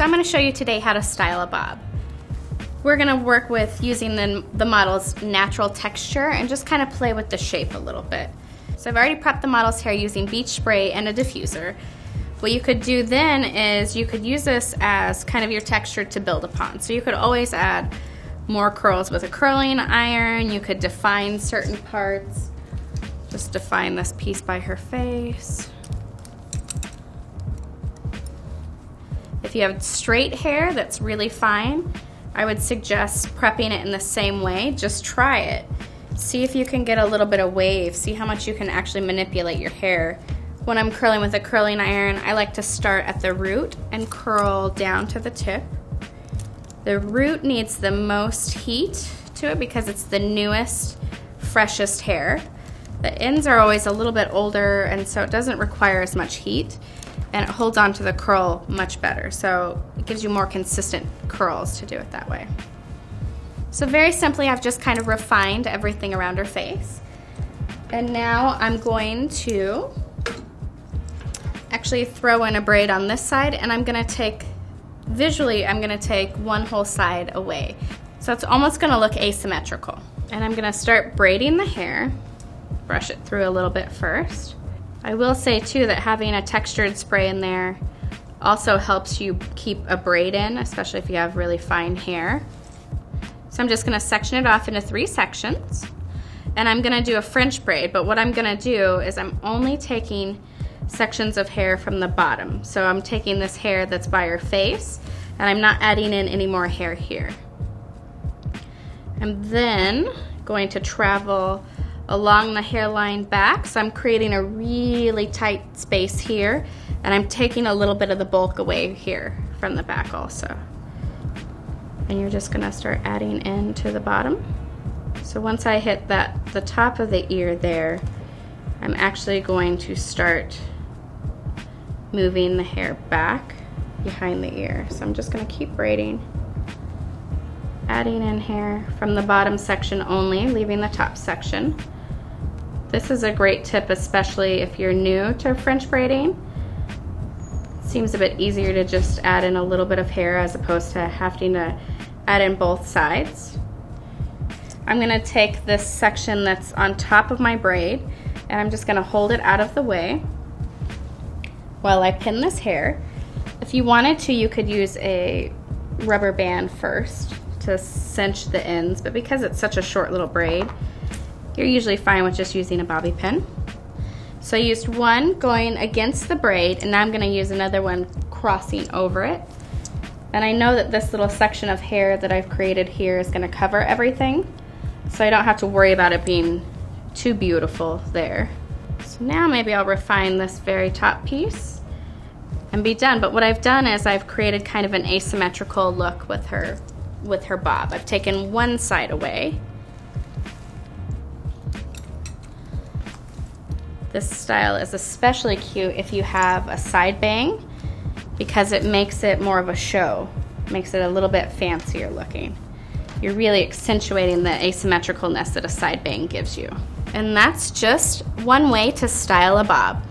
So I'm going to show you today how to style a bob. We're going to work with using the model's natural texture and just kind of play with the shape a little bit. So I've already prepped the model's hair using beach spray and a diffuser. What you could do then is you could use this as kind of your texture to build upon. So you could always add more curls with a curling iron. You could define certain parts. Just define this piece by her face. If you have straight hair that's really fine, I would suggest prepping it in the same way. Just try it. See if you can get a little bit of wave. See how much you can actually manipulate your hair. When I'm curling with a curling iron, I like to start at the root and curl down to the tip. The root needs the most heat to it because it's the newest, freshest hair. The ends are always a little bit older, and so it doesn't require as much heat, and it holds on to the curl much better. So it gives you more consistent curls to do it that way. So very simply, I've just kind of refined everything around her face. And now I'm going to actually throw in a braid on this side, and I'm gonna take, visually, I'm gonna take one whole side away. So it's almost gonna look asymmetrical. And I'm gonna start braiding the hair, brush it through a little bit first. I will say too that having a textured spray in there also helps you keep a braid in, especially if you have really fine hair. So I'm just gonna section it off into 3 sections, and I'm gonna do a French braid, but what I'm gonna do is I'm only taking sections of hair from the bottom. So I'm taking this hair that's by her face, and I'm not adding in any more hair here. I'm then going to travel along the hairline back, so I'm creating a really tight space here, and I'm taking a little bit of the bulk away here from the back also. And you're just gonna start adding in to the bottom. So once I hit the top of the ear there, I'm actually going to start moving the hair back behind the ear. So I'm just gonna keep braiding, adding in hair from the bottom section only, leaving the top section. This is a great tip, especially if you're new to French braiding. It seems a bit easier to just add in a little bit of hair as opposed to having to add in both sides. I'm gonna take this section that's on top of my braid, and I'm just gonna hold it out of the way while I pin this hair. If you wanted to, you could use a rubber band first to cinch the ends, but because it's such a short little braid, you're usually fine with just using a bobby pin. So I used one going against the braid, and now I'm going to use another one crossing over it. And I know that this little section of hair that I've created here is going to cover everything, so I don't have to worry about it being too beautiful there. So now maybe I'll refine this very top piece and be done. But what I've done is I've created kind of an asymmetrical look with her bob. I've taken one side away. This style is especially cute if you have a side bang, because it makes it more of a show, makes it a little bit fancier looking. You're really accentuating the asymmetricalness that a side bang gives you. And that's just one way to style a bob.